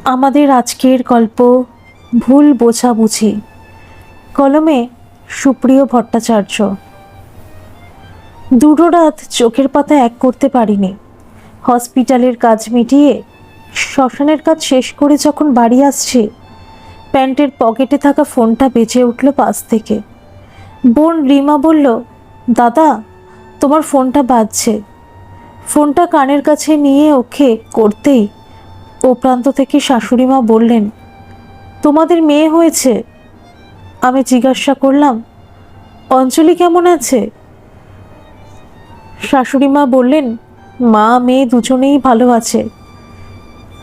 আমাদের আজকের গল্প ভুল বোঝাবুঝি। কলমে সুপ্রিয় ভট্টাচার্য। দুটো রাত চোখের পাতা এক করতে পারিনি। হসপিটালের কাজ মিটিয়ে শ্মশানের কাজ শেষ করে যখন বাড়ি আসছি, প্যান্টের পকেটে থাকা ফোনটা বেজে উঠল পাশ থেকে। বোন রিমা বলল, দাদা তোমার ফোনটা বাজছে। ফোনটা কানের কাছে নিয়ে ওকে করতেই ও প্রান্ত থেকে শাশুড়ি মা বললেন, তোমাদের মেয়ে হয়েছে? আমি জিজ্ঞাসা করলাম, অঞ্জলি কেমন আছে? শাশুড়ি মা বললেন, মা মেয়ে দুজনেই ভালো আছে।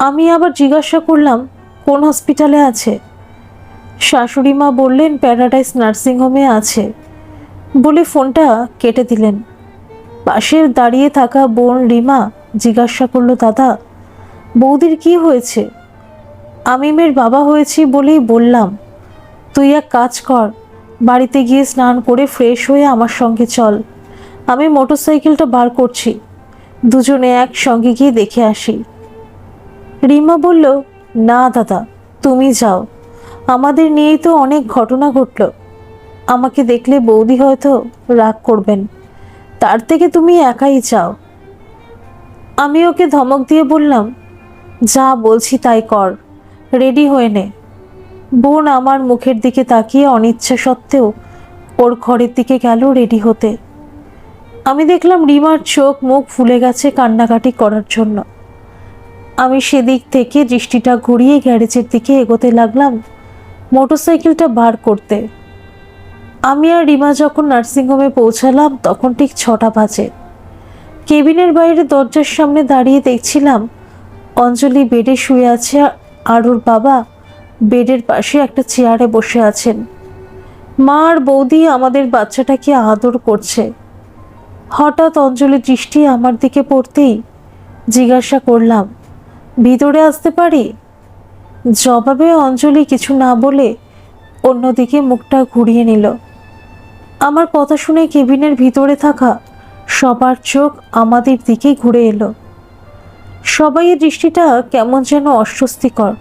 আমি আবার জিজ্ঞাসা করলাম, কোন হসপিটালে আছে? শাশুড়ি মা বললেন, প্যারাডাইস নার্সিংহোমে আছে বলে ফোনটা কেটে দিলেন। পাশের দাঁড়িয়ে থাকা বোন রিমা জিজ্ঞাসা করলো, দাদা বৌদির কি হয়েছে? আমি মেয়ের বাবা হয়েছি বলেই বললাম, তুই এক কাজ কর, বাড়িতে গিয়ে স্নান করে ফ্রেশ হয়ে আমার সঙ্গে চল। আমি মোটরসাইকেলটা বার করছি, দুজনে একসঙ্গে গিয়ে দেখে আসি। রিমা বলল, না দাদা তুমি যাও, আমাদের নিয়েই তো অনেক ঘটনা ঘটল। আমাকে দেখলে বৌদি হয়তো রাগ করবেন, তার থেকে তুমি একাই যাও। আমি ওকে ধমক দিয়ে বললাম, যা বলছি তাই কর, রেডি হয়ে নে। বোন আমার মুখের দিকে তাকিয়ে অনিচ্ছা সত্ত্বেও ওর ঘরের দিকে গেল রেডি হতে। আমি দেখলাম রিমার চোখ মুখ ফুলে গেছে কান্নাকাটি করার জন্য। আমি সেদিক থেকে দৃষ্টিটা ঘুরিয়ে গ্যারেজের দিকে এগোতে লাগলাম মোটরসাইকেলটা বার করতে। আমি আর রিমা যখন নার্সিংহোমে পৌঁছালাম তখন ঠিক 6টা বাজে। কেবিনের বাইরে দরজার সামনে দাঁড়িয়ে দেখছিলাম অঞ্জলি বেডে শুয়ে আছে আর ওর বাবা বেডের পাশে একটা চেয়ারে বসে আছেন। মা আর বৌদি আমাদের বাচ্চাটাকে আদর করছে। হঠাৎ অঞ্জলির দৃষ্টি আমার দিকে পড়তেই জিজ্ঞাসা করলাম, ভিতরে আসতে পারি? জবাবে অঞ্জলি কিছু না বলে অন্যদিকে মুখটা ঘুরিয়ে নিল। আমার কথা শুনে কেবিনের ভিতরে থাকা সবার চোখ আমাদের দিকে ঘুরে এলো। সবাই দৃষ্টিটা কেমন যেন অস্বস্তিকর।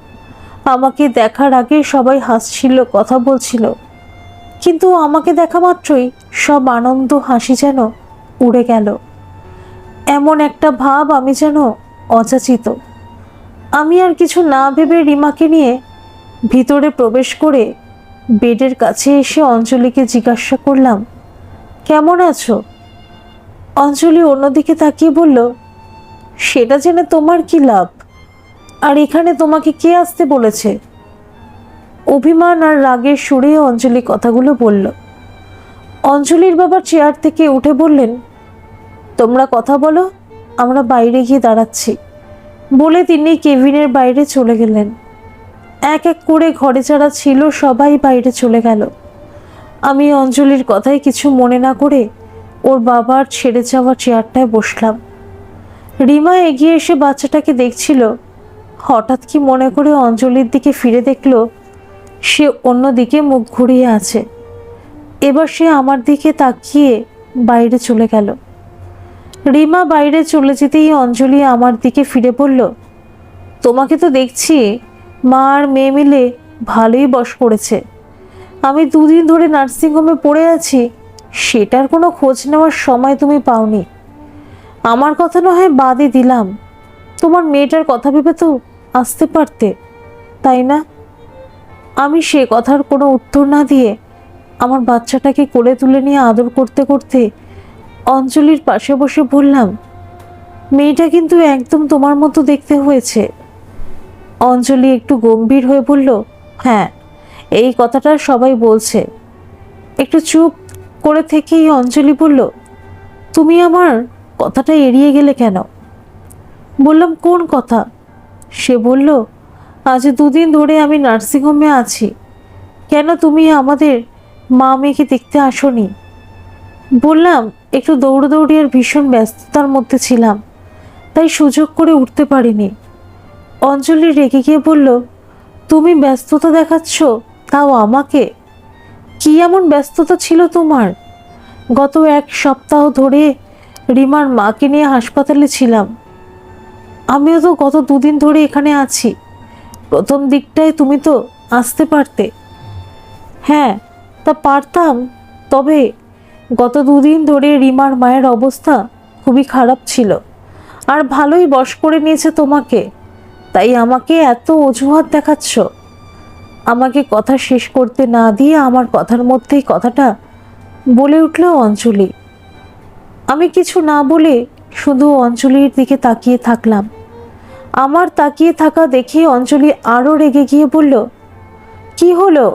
আমাকে দেখার আগে সবাই হাসছিল, কথা বলছিল, কিন্তু আমাকে দেখা মাত্রই সব আনন্দ হাসি যেন উড়ে গেল। এমন একটা ভাব আমি যেন অযাচিত। আমি আর কিছু না ভেবে রিমাকে নিয়ে ভিতরে প্রবেশ করে বেডের কাছে এসে অঞ্জলিকে জিজ্ঞাসা করলাম, কেমন আছো? অঞ্জলি অন্যদিকে তাকিয়ে বলল, সেটা জেনে তোমার কি লাভ? আর এখানে তোমাকে কে আসতে বলেছে? অভিমান আর রাগের সুরে অঞ্জলি কথাগুলো বলল। অঞ্জলির বাবা চেয়ার থেকে উঠে বললেন, তোমরা কথা বলো, আমরা বাইরে গিয়ে দাঁড়াচ্ছি বলে তিনি কেবিনের বাইরে চলে গেলেন। এক এক করে ঘরে যারা ছিল সবাই বাইরে চলে গেল। আমি অঞ্জলির কথায় কিছু মনে না করে ওর বাবার ছেড়ে যাওয়া চেয়ারটায় বসলাম। রিমা এগিয়ে এসে বাচ্চাটাকে দেখছিল। হঠাৎ কি মনে করে অঞ্জলির দিকে ফিরে দেখল সে অন্যদিকে মুখ ঘুরিয়ে আছে। এবার সে আমার দিকে তাকিয়ে বাইরে চলে গেল। রিমা বাইরে চলে যেতেই অঞ্জলি আমার দিকে ফিরে বলল, তোমাকে তো দেখছি মা আর মেয়ে মিলে ভালোই বশ করেছে। আমি 2 দিন ধরে নার্সিংহোমে পড়ে আছি, সেটার কোনো খোঁজ নেওয়ার সময় তুমি পাওনি। আমার কথা না হয় বাদই দিলাম, তোমার মেয়েটার কথা ভেবে তো আসতে পারতে, তাই না? আমি সে কথার কোনো উত্তর না দিয়ে আমার বাচ্চাটাকে কোলে তুলে নিয়ে আদর করতে করতে অঞ্জলির পাশে বসে বললাম, মেয়েটা কিন্তু একদম তোমার মতো দেখতে হয়েছে। অঞ্জলি একটু গম্ভীর হয়ে বলল, হ্যাঁ এই কথাটা সবাই বলছে। একটু চুপ করে থেকেই অঞ্জলি বলল, তুমি আমার কথাটা এড়িয়ে গেলে কেন? বললাম, কোন কথা? সে বলল, আজ 2 দিন ধরে আমি নার্সিংহোমে আছি, কেন তুমি আমাদের মা মেয়েকে দেখতে আসোনি? বললাম, একটু দৌড়দৌড়ি আর ভীষণ ব্যস্ততার মধ্যে ছিলাম, তাই সুযোগ করে উঠতে পারিনি। অঞ্জলি রেগে গিয়ে বলল, তুমি ব্যস্ততা দেখাচ্ছ, তাও আমাকে? কি এমন ব্যস্ততা ছিল তোমার? গত 1 সপ্তাহ ধরে রিমার মাকে নিয়ে হাসপাতালে ছিলাম। আমিও তো গত 2 দিন ধরে এখানে আছি। প্রথম দিকটায় তুমি তো আসতে পারতে। হ্যাঁ, তা পারতাম, তবে গত 2 দিন ধরে রিমার মায়ের অবস্থা খুবই খারাপ ছিল, আর ভালোই বশ করে নিয়েছে তোমাকে, তাই আমাকে এত অজুহাত দেখাচ্ছ। আমাকে কথা শেষ করতে না দিয়ে আমার কথার মধ্যেই কথাটা বলে উঠল অঞ্জলি। আমি কিছু না বলে শুধু অঞ্জলির দিকে তাকিয়ে থাকলাম। আমার তাকিয়ে থাকা দেখে অঞ্জলি আরও রেগে গিয়ে বলল, কি হলো,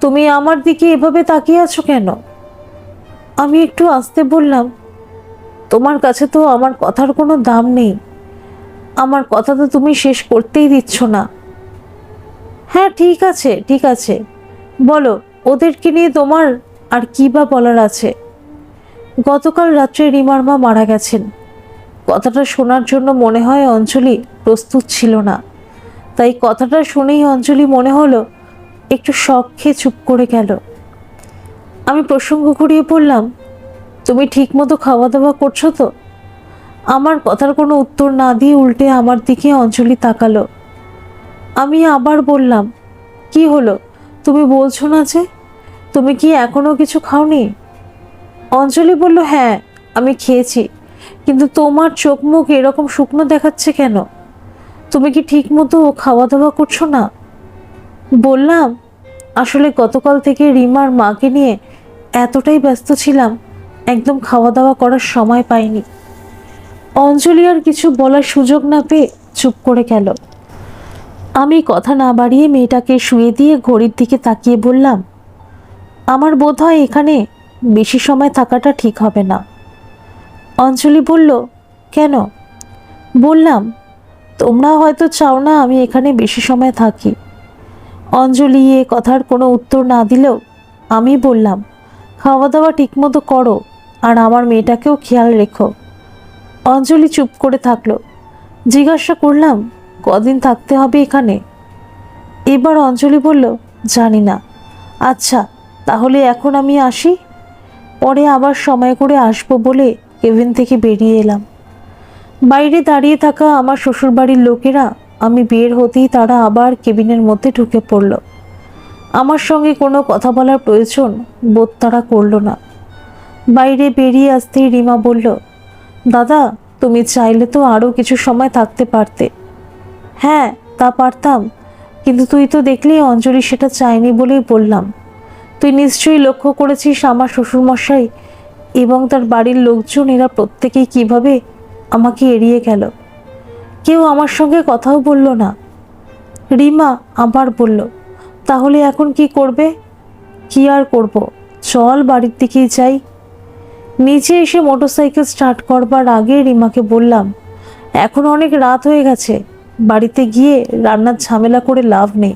তুমি আমার দিকে এভাবে তাকিয়ে আছো কেন? আমি একটু আস্তে বললাম, তোমার কাছে তো আমার কথার কোনো দাম নেই, আমার কথা তো তুমি শেষ করতেই দিচ্ছ না। হ্যাঁ, ঠিক আছে ঠিক আছে, বলো, ওদেরকে নিয়ে তোমার আর কি বা বলার আছে? গতকাল রাত্রে রিমার মা মারা গেছেন। কথাটা শোনার জন্য মনে হয় অঞ্জলি প্রস্তুত ছিল না, তাই কথাটা শুনেই অঞ্জলি মনে হলো একটু শক খেয়ে চুপ করে গেল। আমি প্রসঙ্গ ঘুরিয়ে বললাম, তুমি ঠিক মতো খাওয়া দাওয়া করছো তো? আমার কথার কোনো উত্তর না দিয়ে উল্টে আমার দিকে অঞ্জলি তাকালো। আমি আবার বললাম, কি হলো, তুমি বলছো না যে? তুমি কি এখনো কিছু খাওনি? অঞ্জলি বলল, হ্যাঁ আমি খেয়েছি, কিন্তু তোমার চোখ মুখ এরকম শুকনো দেখাচ্ছে কেন? তুমি কি ঠিক মতো খাওয়া দাওয়া করছো না? বললাম, আসলে গতকাল থেকে রিমার মাকে নিয়ে এতটাই ব্যস্ত ছিলাম, একদম খাওয়া দাওয়া করার সময় পাইনি। অঞ্জলি আর কিছু বলার সুযোগ না পেয়ে চুপ করে গেল। আমি কথা না বাড়িয়ে মেয়েটাকে শুয়ে দিয়ে ঘড়ির দিকে তাকিয়ে বললাম, আমার বোধ হয় এখানে বেশি সময় থাকাটা ঠিক হবে না। অঞ্জলি বলল, কেন? বললাম, তোমরা হয়তো চাও না আমি এখানে বেশি সময় থাকি। অঞ্জলি এ কথার কোনো উত্তর না দিলেও আমি বললাম, খাওয়া দাওয়া ঠিকমতো করো, আর আমার মেয়েটাকেও খেয়াল রেখো। অঞ্জলি চুপ করে থাকলো। জিজ্ঞাসা করলাম, কদিন থাকতে হবে এখানে? এবার অঞ্জলি বলল, জানি না। আচ্ছা, তাহলে এখন আমি আসি, পরে আবার সময় করে আসবো বলে কেবিন থেকে বেরিয়ে এলাম। বাইরে দাঁড়িয়ে থাকা আমার শ্বশুরবাড়ির লোকেরা আমি বের হতেই তারা আবার কেবিনের মধ্যে ঢুকে পড়ল। আমার সঙ্গে কোনো কথা বলার প্রয়োজন বোধ তারা করল না। বাইরে বেরিয়ে আসতেই রিমা বলল, দাদা, তুমি চাইলে তো আরও কিছু সময় থাকতে পারতে। হ্যাঁ, তা পারতাম, কিন্তু তুই তো দেখলি অঞ্জলি সেটা চায়নি বলেই বললাম। তুই নিশ্চয়ই লক্ষ্য করেছিস আমার শ্বশুরমশাই এবং তার বাড়ির লোকজন, এরা প্রত্যেকেই কিভাবে আমাকে এড়িয়ে গেল, কেউ আমার সঙ্গে কথাও বলল না। রিমা আবার বলল, তাহলে এখন কি করবে? কি আর করব, চল বাড়ির দিকেই যাই। নিচে এসে মোটরসাইকেল স্টার্ট করবার আগে রিমাকে বললাম, এখন অনেক রাত হয়ে গেছে, বাড়িতে গিয়ে রান্নার ঝামেলা করে লাভ নেই,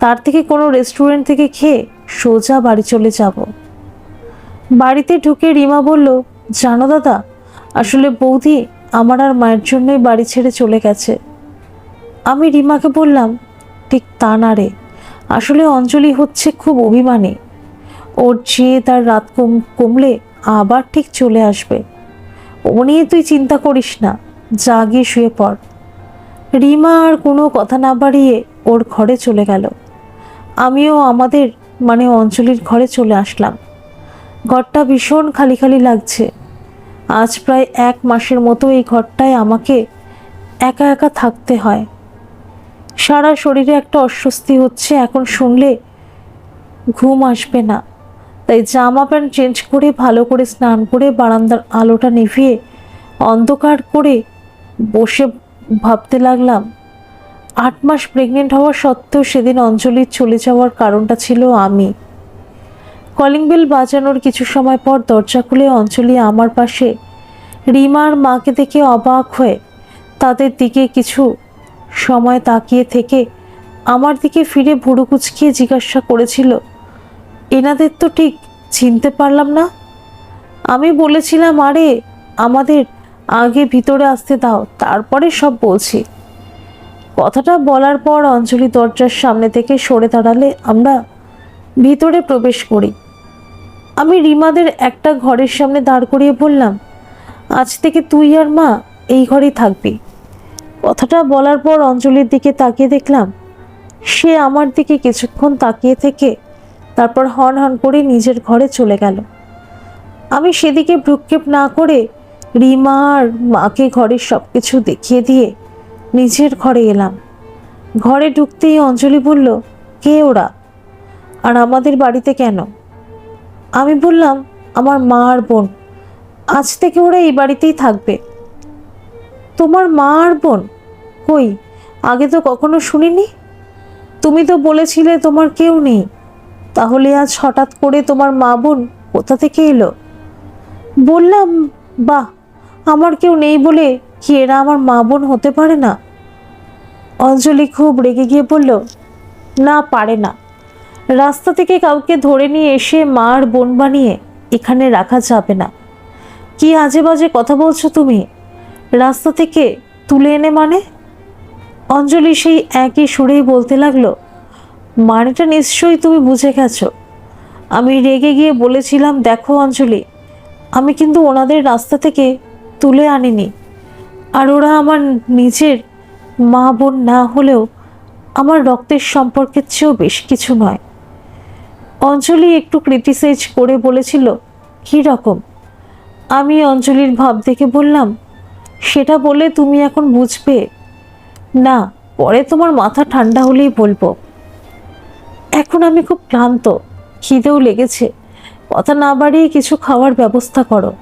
তার থেকে কোনো রেস্টুরেন্ট থেকে খেয়ে সোজা বাড়ি চলে যাব। বাড়িতে ঢুকে রিমা বলল, জানো দাদা, আসলে বৌদি আমার আর মায়ের জন্যই বাড়ি ছেড়ে চলে গেছে। আমি রিমাকে বললাম, ঠিক তা না রে, আসলে অঞ্জলি হচ্ছে খুব অভিমানী, ওর চেয়ে তার রাত কমলে আবার ঠিক চলে আসবে, ও নিয়ে তুই চিন্তা করিস না, যা গিয়ে শুয়ে পড়। রিমা আর কোনো কথা না বাড়িয়ে ওর ঘরে চলে গেল। আমিও আমাদের মানে অঞ্জলির ঘরে চলে আসলাম। ঘরটা ভীষণ খালি খালি লাগছে। আজ প্রায় 1 মাসের মতো এই ঘরটায় আমাকে একা একা থাকতে হয়। সারা শরীরে একটা অস্বস্তি হচ্ছে, এখন শুনলে ঘুম আসবে না, তাই জামা প্যান্ট চেঞ্জ করে ভালো করে স্নান করে বারান্দার আলোটা নিভিয়ে অন্ধকার করে বসে ভাবতে লাগলাম, 8 মাস প্রেগনেন্ট হওয়া সত্ত্বেও সেদিন অঞ্জলির চলে যাওয়ার কারণটা ছিল আমি। কলিং বেল বাজানোর কিছু সময় পর দরজা খুলে অঞ্জলি আমার পাশে রিমার মাকে দেখে অবাক হয়ে তাদের দিকে কিছু সময় তাকিয়ে থেকে আমার দিকে ফিরে ভুরু কুঁচকিয়ে জিজ্ঞাসা করেছিল, এনাদের তো ঠিক চিনতে পারলাম না। আমি বলেছিলাম, আরে আমাদের আগে ভিতরে আসতে দাও, তারপরে সব বলছি। কথাটা বলার পর অঞ্জলি দরজার সামনে থেকে সরে দাঁড়ালে আমরা ভিতরে প্রবেশ করি। আমি রিমাদের একটা ঘরের সামনে দাঁড় করিয়ে বললাম, আজ থেকে তুই আর মা এই ঘরেই থাকবি। কথাটা বলার পর অঞ্জলির দিকে তাকিয়ে দেখলাম সে আমার দিকে কিছুক্ষণ তাকিয়ে থেকে তারপর হন হন করে নিজের ঘরে চলে গেল। আমি সেদিকে ভ্রুক্ষেপ না করে রিমা আর মাকে ঘরের সব কিছু দেখিয়ে দিয়ে নিজের ঘরে এলাম। ঘরে ঢুকতেই অঞ্জলি বলল, কে ওরা আর আমাদের বাড়িতে কেন? আমি বললাম, আমার মা আর বোন, আজ থেকে ওরা এই বাড়িতেই থাকবে। তোমার মা আর বোন? কই, আগে তো কখনো শুনিনি। তুমি তো বলেছিলে তোমার কেউ নেই, তাহলে আজ হঠাৎ করে তোমার মা বোন কোথা থেকে এলো? বললাম, বাহ, আমার কেউ নেই বলে কি এরা আমার মা বোন হতে পারে না? অঞ্জলি খুব রেগে গিয়ে বলল, না, পারে না। রাস্তা থেকে কাউকে ধরে নিয়ে এসে মা আর বোন বানিয়ে এখানে রাখা যাবে না। কি আজে বাজে কথা বলছো তুমি? রাস্তা থেকে তুলে এনে মানে? অঞ্জলি সেই একই সুরেই বলতে লাগলো, মানেটা নিশ্চয়ই তুমি বুঝে গেছো। আমি রেগে গিয়ে বলেছিলাম, দেখো অঞ্জলি, আমি কিন্তু ওনাদের রাস্তা থেকে তুলে আনিনি, আর ওরা আমার নিজের মা বোন না হলেও আমার রক্তের সম্পর্কের চেয়েও বেশ কিছু নয়। অঞ্জলি একটু ক্রিটিসাইজ করে বলেছিল, কী রকম? আমি অঞ্জলির ভাব দেখে বললাম, সেটা বলে তুমি এখন বুঝবে না, পরে তোমার মাথা ঠান্ডা হলেই বলবো। এখন আমি খুব ক্লান্ত, খিদেও লেগেছে, কথা না বাড়িয়ে কিছু খাওয়ার ব্যবস্থা করো।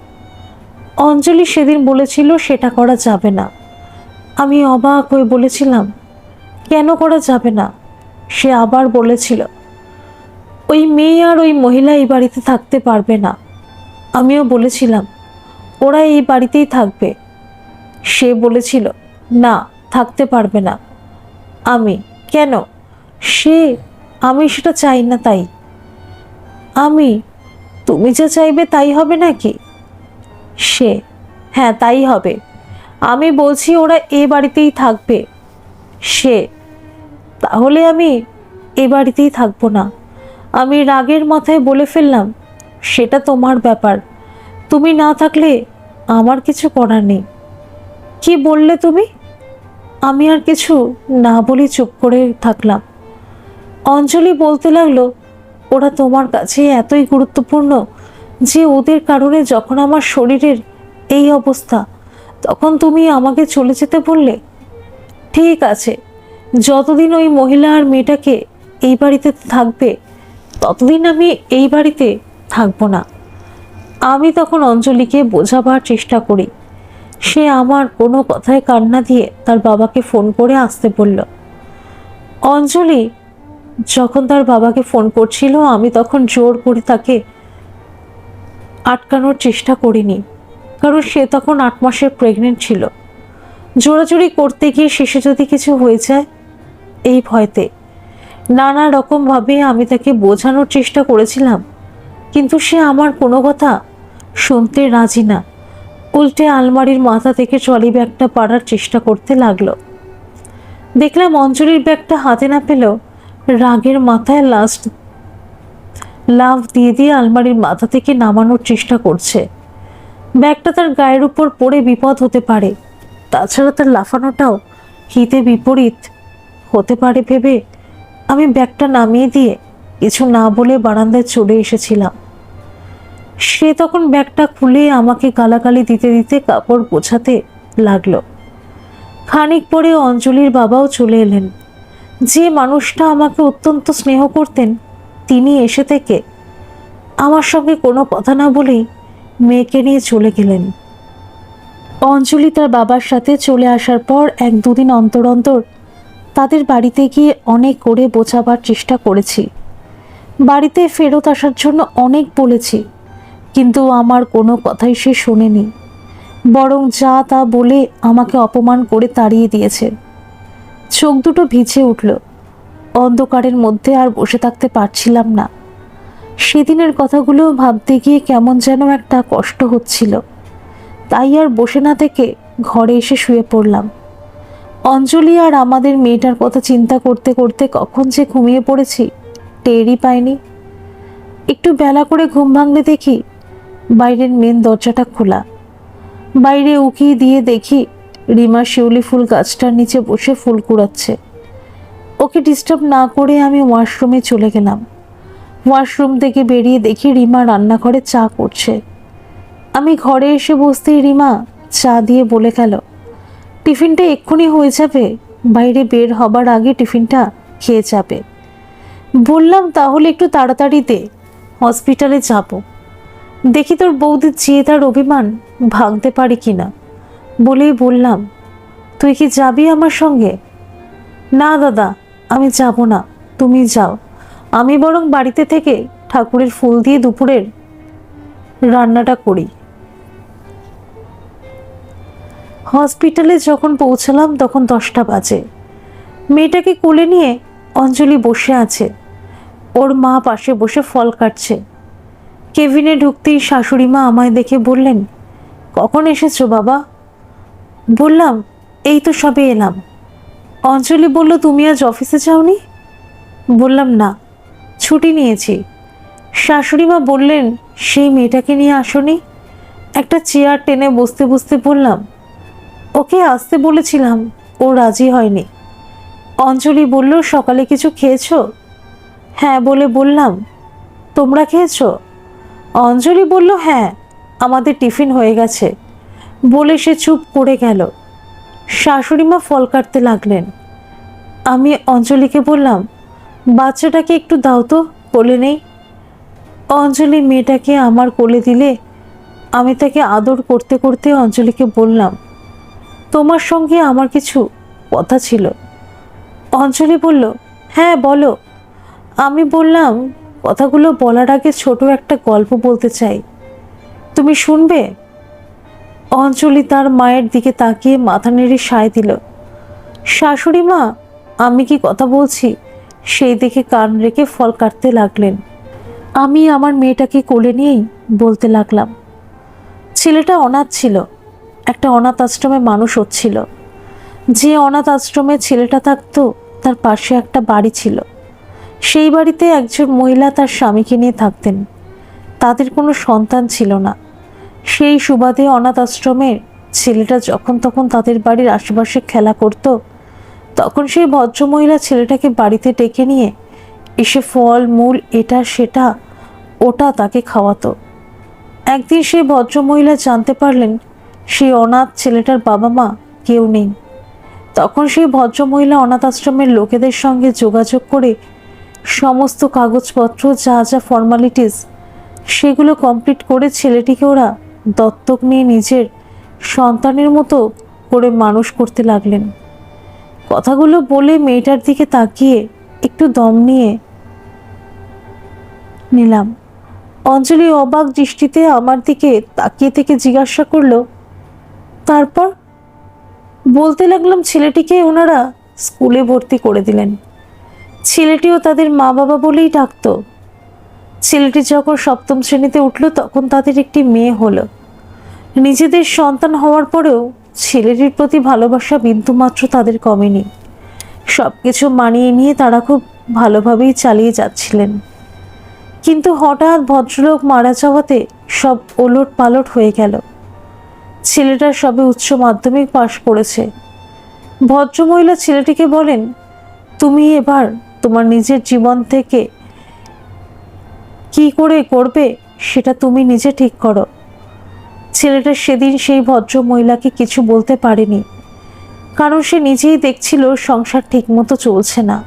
অঞ্জলি সেদিন বলেছিল সেটা করা যাবে না। আমি অবাক হয়ে বলেছিলাম, কেন করা যাবে না? সে আবার বলেছিল, ওই মেয়ে আর ওই মহিলা এই বাড়িতে থাকতে পারবে না। আমিও বলেছিলাম, ওরা এই বাড়িতেই থাকবে। সে বলেছিল, না, থাকতে পারবে না। আমি, কেন? সে, আমি সেটা চাই না তাই। আমি, তুমি যা চাইবে তাই হবে নাকি? সে, হ্যাঁ তাই হবে। আমি বলছি ওরা এ বাড়িতেই থাকবে। সে, তাহলে আমি এ বাড়িতেই থাকবো না। আমি রাগের মাথায় বলে ফেললাম, সেটা তোমার ব্যাপার, তুমি না থাকলে আমার কিছু করার নেই। কি বললে তুমি? আমি আর কিছু না বলে চুপ করে থাকলাম। অঞ্জলি বলতে লাগলো, ওরা তোমার কাছে এতই গুরুত্বপূর্ণ যে ওদের কারণে যখন আমার শরীরের এই অবস্থা, তখন তুমি আমাকে চলে যেতে বললে। ঠিক আছে, যতদিন ওই মহিলা আর মেয়েটাকে এই বাড়িতে থাকবে ততদিন আমি এই বাড়িতে থাকবো না। আমি তখন অঞ্জলিকে বোঝাবার চেষ্টা করি। সে আমার কোনো কথায় কান্না দিয়ে তার বাবাকে ফোন করে আসতে বলল। অঞ্জলি যখন তার বাবাকে ফোন করছিল, আমি তখন জোর করে তাকে আটকানোর চেষ্টা করিনি, কারণ সে তখন 8 মাসের প্রেগনেন্ট ছিল। জোরাজুরি করতে গিয়ে শেষে যদি কিছু হয়ে যায়, এই ভয়তে নানা রকমভাবে আমি তাকে বোঝানোর চেষ্টা করেছিলাম, কিন্তু সে আমার কোনো কথা শুনতে রাজি না। উল্টে আলমারির মাথা থেকে ট্রলি ব্যাগটা পাড়ার চেষ্টা করতে লাগলো। দেখলাম অঞ্জলির ব্যাগটা হাতে না পেলেও রাগের মাথায় লাফ দিয়ে দিয়ে আলমারির মাথা থেকে নামানোর চেষ্টা করছে। ব্যাগটা তার গায়ের উপর পড়ে বিপদ হতে পারে, তাছাড়া তার লাফানোটাও হিতে বিপরীত হতে পারে ভেবে আমি ব্যাগটা নামিয়ে দিয়ে কিছু না বলে বারান্দায় চলে এসেছিলাম। সে তখন ব্যাগটা খুলে আমাকে গালাগালি দিতে দিতে কাপড় গোছাতে লাগলো। খানিক পরে অঞ্জলির বাবাও চলে এলেন। যে মানুষটা আমাকে অত্যন্ত স্নেহ করতেন তিনি এসে থেকে আমার সঙ্গে কোনো কথা না বলেই মেয়েকে নিয়ে চলে গেলেন। অঞ্জলি তার বাবার সাথে চলে আসার পর 1-2 দিন অন্তর অন্তর তাদের বাড়িতে গিয়ে অনেক করে বোঝাবার চেষ্টা করেছি। বাড়িতে ফেরত আসার জন্য অনেক বলেছি, কিন্তু আমার কোনো কথাই সে শোনেনি, বরং যা তা বলে আমাকে অপমান করে তাড়িয়ে দিয়েছে। চোখ দুটো ভিজে উঠল। অন্ধকারের মধ্যে আর বসে থাকতে পারছিলাম না। সেদিনের কথাগুলো ভাবতে গিয়ে কেমন যেন একটা কষ্ট হচ্ছিল। তাই আর বসে না থেকে ঘরে এসে শুয়ে পড়লাম। অঞ্জলি আর আমাদের মেয়েটার কথা চিন্তা করতে করতে কখন যে ঘুমিয়ে পড়েছি টেরই পাইনি। একটু বেলা করে ঘুম ভাঙলে দেখি বাইরের মেন দরজাটা খোলা। বাইরে উকি দিয়ে দেখি রিমা শিউলি ফুল গাছটার নিচে বসে ফুল কুড়াচ্ছে। ওকে ডিস্টার্ব না করে আমি ওয়াশরুমে চলে গেলাম। ওয়াশরুম থেকে বেরিয়ে দেখি রিমা রান্নাঘরে চা করছে। আমি ঘরে এসে বসতেই রিমা চা দিয়ে বলে গেল, টিফিনটা এক্ষুনি হয়ে যাবে, বাইরে বের হবার আগে টিফিনটা খেয়ে যাবে। বললাম, তাহলে একটু তাড়াতাড়ি দে, হসপিটালে যাব, দেখি তোর বৌদির জেদ আর অভিমান ভাঙতে পারি কিনা। বলেই বললাম, তুই কি যাবি আমার সঙ্গে? না দাদা, আমি যাব না, তুমি যাও, আমি বরং বাড়িতে থেকে ঠাকুরের ফুল দিয়ে দুপুরের রান্নাটা করি। হসপিটালে যখন পৌঁছালাম তখন 10টা বাজে। মেয়েটাকে কোলে নিয়ে অঞ্জলি বসে আছে, ওর মা পাশে বসে ফল কাটছে। কেবিনে ঢুকতেই শাশুড়ি মা আমায় দেখে বললেন, কখন এসেছো বাবা? বললাম, এই তো সবে এলাম। অঞ্জলি বলল, তুমি আজ অফিসে যাওনি? বললাম, না, ছুটি নিয়েছি। শাশুড়ি মা বললেন, সেই মেয়েটাকে নিয়ে আসোনি? একটা চেয়ার টেনে বসতে বসতে বললাম, ওকে আসতে বলেছিলাম, ও রাজি হয়নি। অঞ্জলি বলল, সকালে কিছু খেয়েছো? হ্যাঁ বলে বললাম, তোমরা খেয়েছো? অঞ্জলি বলল, হ্যাঁ, আমাদের টিফিন হয়ে গেছে। বলে সে চুপ করে গেল। শাশুড়ি মা ফল কাটতে লাগলেন। আমি অঞ্জলিকে বললাম, বাচ্চাটাকে একটু দাও তো, কোলে নেই। অঞ্জলি মেয়েটাকে আমার কোলে দিলে আমি তাকে আদর করতে করতে অঞ্জলিকে বললাম, তোমার সঙ্গে আমার কিছু কথা ছিল। অঞ্জলি বলল, হ্যাঁ বলো। আমি বললাম, কথাগুলো বলার আগে ছোট একটা গল্প বলতে চাই, তুমি শুনবে? অঞ্জলি তার মায়ের দিকে তাকিয়ে মাথা নেড়ে সায় দিল। শাশুড়ি মা আমি কি কথা বলছি সেই দেখে কান রেখে ফল কাটতে লাগলেন। আমি আমার মেয়েটাকে কোলে নিয়েই বলতে লাগলাম, ছেলেটা অনাথ ছিল, একটা অনাথ আশ্রমে মানুষ হচ্ছিল। যে অনাথ আশ্রমে ছেলেটা থাকতো তার পাশে একটা বাড়ি ছিল। সেই বাড়িতে একজন মহিলা তার স্বামীকে নিয়ে থাকতেন। তাদের কোনো সন্তান ছিল না। সেই সুবাদে অনাথ আশ্রমের ছেলেটা যখন তখন তাদের বাড়ির আশেপাশে খেলা করত, তখন সেই ভদ্রমহিলা ছেলেটাকে বাড়িতে ডেকে নিয়ে এসে ফল মূল এটা সেটা ওটা তাকে খাওয়াতো। একদিন সেই ভদ্রমহিলা জানতে পারলেন সেই অনাথ ছেলেটার বাবা মা কেউ নেই। তখন সেই ভদ্রমহিলা অনাথ আশ্রমের লোকেদের সঙ্গে যোগাযোগ করে সমস্ত কাগজপত্র যা যা ফর্মালিটিস সেগুলো কমপ্লিট করে ছেলেটিকে ওরা দত্তক নিয়ে নিজের সন্তানের মতো করে মানুষ করতে লাগলেন। কথাগুলো বলে মেয়েটার দিকে তাকিয়ে একটু দম নিয়ে নিলাম। অঞ্জলি অবাক দৃষ্টিতে আমার দিকে তাকিয়ে থেকে জিজ্ঞাসা করলো, তারপর? বলতে লাগলাম, ছেলেটিকে ওনারা স্কুলে ভর্তি করে দিলেন। ছেলেটিও তাদের মা বাবা বলেই ডাকতো। ছেলেটি যখন 7ম শ্রেণীতে উঠল তখন তাদের একটি মেয়ে হলো। নিজেদের সন্তান হওয়ার পরেও ছেলেটির প্রতি ভালোবাসা বিন্দুমাত্র তাদের কমেনি। সব কিছু মানিয়ে নিয়ে তারা খুব ভালোভাবেই চালিয়ে যাচ্ছিলেন। কিন্তু হঠাৎ ভদ্রলোক মারা যাওয়াতে সব ওলট পালট হয়ে গেল। ছেলেটা সবে উচ্চ মাধ্যমিক পাশ করেছে। ভদ্রমহিলা ছেলেটিকে বলেন, তুমি এবার তোমার নিজের জীবন থেকে কি করে করবে সেটা তুমি নিজে ঠিক করো। ছেলেটা সেদিন সেই ভদ্র মহিলাকে কিছু বলতে পারেনি, কারণ সে নিজেই দেখছিল সংসার ঠিকমতো চলছে না।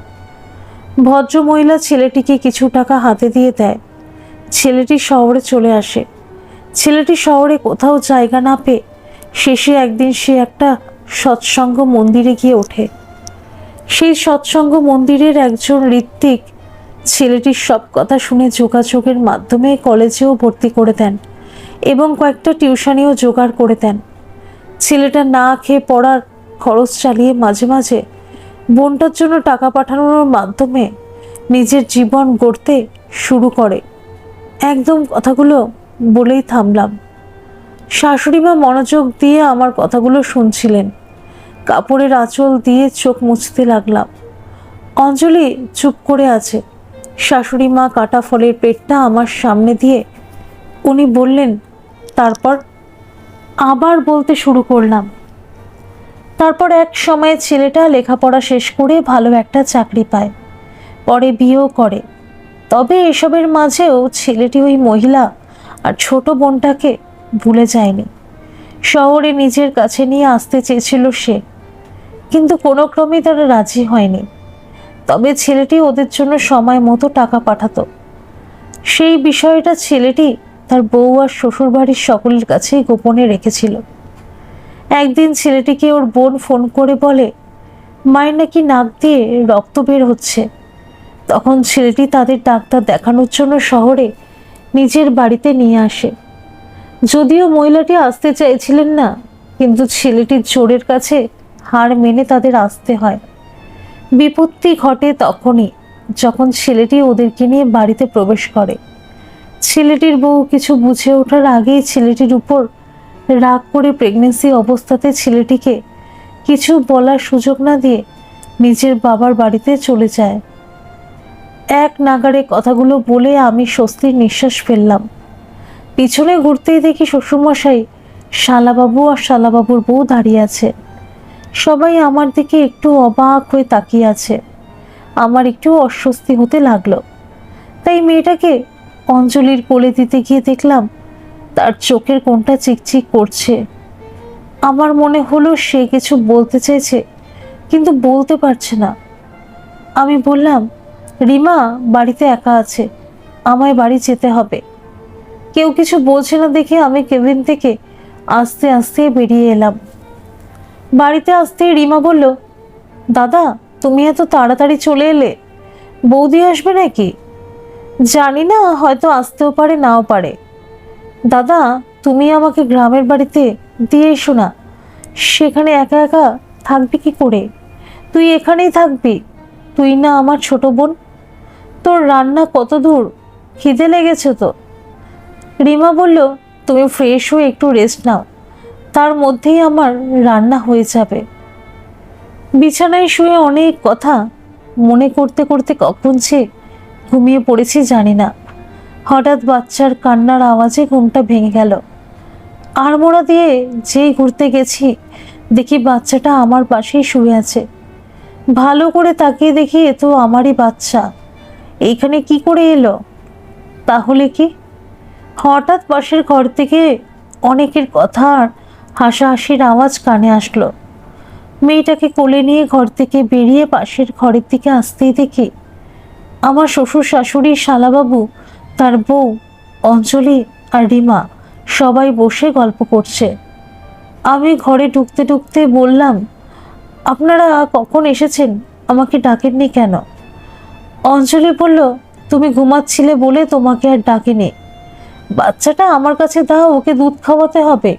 ভদ্র মহিলা ছেলেটিকে কিছু টাকা হাতে দিয়ে দেয়। ছেলেটি শহরে চলে আসে। ছেলেটি শহরে কোথাও জায়গা না পেয়ে শেষে একদিন সে একটা সৎসঙ্গ মন্দিরে গিয়ে ওঠে। সেই সৎসঙ্গ মন্দিরের একজন ঋত্বিক ছেলেটির সব কথা শুনে যোগাযোগের মাধ্যমে কলেজেও ভর্তি করে দেন এবং কয়েকটা টিউশনিও জোগাড় করে দেন। ছেলেটা না খেয়ে পড়ার খরচ চালিয়ে মাঝে মাঝে বোনটার জন্য টাকা পাঠানোর মাধ্যমে নিজের জীবন গড়তে শুরু করে। একদম কথাগুলো বলেই থামলাম। শাশুড়ি মা মনোযোগ দিয়ে আমার কথাগুলো শুনছিলেন। কাপড়ের আঁচল দিয়ে চোখ মুছতে লাগলাম। অঞ্জলি চুপ করে আছে। শাশুড়ি মা কাটা ফলের পেটটা আমার সামনে দিয়ে উনি বললেন, তারপর? আবার বলতে শুরু করলাম। তারপর এক সময় ছেলেটা লেখাপড়া শেষ করে ভালো একটা চাকরি পায়, পরে বিয়েও করে। তবে এসবের মাঝেও ছেলেটি ওই মহিলা আর ছোট বোনটাকে ভুলে যায়নি। শহরে নিজের কাছে নিয়ে আসতে চেয়েছিল সে, কিন্তু কোনো ক্রমেই তারা রাজি হয়নি। তবে ছেলেটি ওদের জন্য সময় মতো টাকা পাঠাতো। সেই বিষয়টা ছেলেটি তার বউ আর শ্বশুরবাড়ির সকলের কাছেই গোপনে রেখেছিল। একদিন ছেলেটিকে ওর বোন ফোন করে বলে মায়ের নাকি নাক দিয়ে রক্ত বের হচ্ছে। তখন ছেলেটি তাদের ডাক্তার দেখানোর জন্য শহরে নিজের বাড়িতে নিয়ে আসে। যদিও মহিলাটি আসতে চাইছিলেন না, কিন্তু ছেলেটির জোরের কাছে হার মেনে তাদের আসতে হয়। বিপত্তি ঘটে তখনই যখন ছেলেটি ওদেরকে নিয়ে বাড়িতে প্রবেশ করে। ছেলেটির বউ কিছু বুঝে ওঠার আগেই ছেলেটির উপর রাগ করে প্রেগনেন্সি অবস্থাতে ছেলেটিকে কিছু বলার সুযোগ না দিয়ে নিজের বাবার বাড়িতে চলে যায়। এক নাগাড়ে কথাগুলো বলে আমি স্বস্তির নিঃশ্বাস ফেললাম। পিছনে ঘুরতেই দেখি শ্বশুরমশাই, শালাবাবু আর শালাবাবুর বউ দাঁড়িয়ে আছে। সবাই আমার দিকে একটু অবাক হয়ে তাকিয়ে আছে। আমার একটু অস্বস্তি হতে লাগলো। তাই মেয়েটাকে অঞ্জলির কোলে দিতে গিয়ে দেখলাম তার চোখের কোণটা চিকচিক করছে। আমার মনে হলো সে কিছু বলতে চাইছে, কিন্তু বলতে পারছে না। আমি বললাম, রিমা বাড়িতে একা আছে, আমায় বাড়ি যেতে হবে। কেউ কিছু বলছে না দেখে আমি কেবিন থেকে আস্তে আস্তে বেরিয়ে এলাম। বাড়িতে আসতেই রিমা বলল, দাদা তুমি এত তাড়াতাড়ি চলে এলে, বৌদি আসবে নাকি? জানি না, হয়তো আসতেও পারে নাও পারে। দাদা তুমি আমাকে গ্রামের বাড়িতে দিয়ে এসো না, সেখানে একা একা থাকবি কি করে? তুই এখানেই থাকবি, তুই না আমার ছোট বোন। তোর রান্না কত দূর, খিদে লেগেছে তো। রিমা বলল, তুমি ফ্রেশ হয়ে একটু রেস্ট নাও, তার মধ্যেই আমার রান্না হয়ে যাবে। বিছানায় শুয়ে অনেক কথা মনে করতে করতে কখন যে ঘুমিয়ে পড়েছি জানি না। হঠাৎ বাচ্চার কান্নার আওয়াজে ঘুমটা ভেঙে গেল। আড়মোড়া দিয়ে যেই ঘুরতে গেছি দেখি বাচ্চাটা আমার পাশেই শুয়ে আছে। ভালো করে তাকিয়ে দেখি এ তো আমারই বাচ্চা, এইখানে কি করে এলো? তাহলে কি? হঠাৎ পাশের ঘর থেকে অনেকের কথা আর হাসাহাসির আওয়াজ কানে আসলো। মেয়েটাকে কোলে নিয়ে ঘর থেকে বেরিয়ে পাশের ঘরের দিকে আসতেই দেখি আমার শ্বশুর শাশুড়ি, শালাবাবু, তার বউ, অঞ্জলি আর রিমা সবাই বসে গল্প করছে। আমি ঘরে ঢুকতে ঢুকতে বললাম, আপনারা কখন এসেছেন, আমাকে ডাকেননি কেন? অঞ্জলি বলল, তুমি ঘুমাচ্ছিলে বলে তোমাকে আর ডাকিনি। বাচ্চাটা আমার কাছে দাও, ওকে দুধ খাওয়াতে হবে,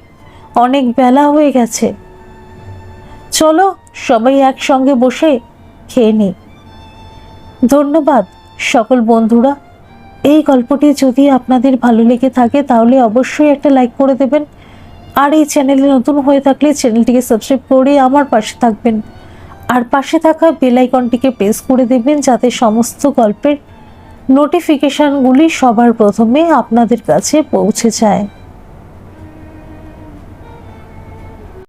অনেক বেলা হয়ে গেছে। চলো সবাই একসঙ্গে বসে খেয়ে নিই। ধন্যবাদ সকল বন্ধুরা। এই গল্পটি যদি আপনাদের ভালো লেগে থাকে তাহলে অবশ্যই একটা লাইক করে দেবেন, আর এই চ্যানেলে নতুন হয়ে থাকলে চ্যানেলটিকে সাবস্ক্রাইব করে আমার পাশে থাকবেন, আর পাশে থাকা বেল আইকনটিকে প্রেস করে দেবেন যাতে সমস্ত গল্পের নোটিফিকেশনগুলি সবার প্রথমে আপনাদের কাছে পৌঁছে যায়।